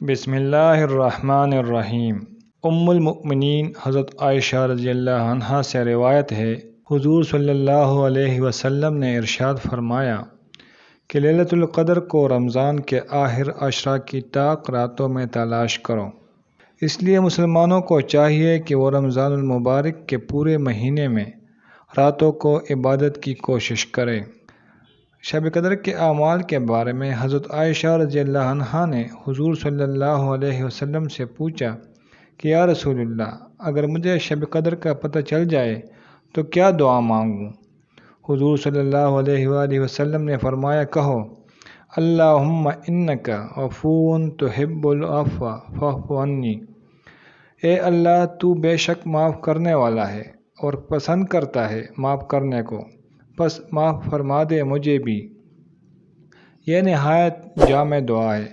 بسم اللہ الرحمن الرحیم۔ المؤمنین حضرت عائشہ رضی اللہ عنہا سے روایت ہے، حضور صلی اللہ علیہ وسلم نے ارشاد فرمایا کہ لیلۃ القدر کو رمضان کے آخر عشرہ کی طاق راتوں میں تلاش کرو۔ اس لیے مسلمانوں کو چاہیے کہ وہ رمضان المبارک کے پورے مہینے میں راتوں کو عبادت کی کوشش کرے۔ شب قدر کے اعمال کے بارے میں حضرت عائشہ رضی اللہ عنہا نے حضور صلی اللہ علیہ وسلم سے پوچھا کہ یا رسول اللہ، اگر مجھے شب قدر کا پتہ چل جائے تو کیا دعا مانگوں؟ حضور صلی اللہ علیہ وآلہ وسلم نے فرمایا، کہو اللہم انک عفو تحب العفو فاعف عنی۔ اے اللہ، تو بے شک معاف کرنے والا ہے اور پسند کرتا ہے معاف کرنے کو، بس معاف فرما دے مجھے بھی۔ یہ نہایت جامع دعا ہے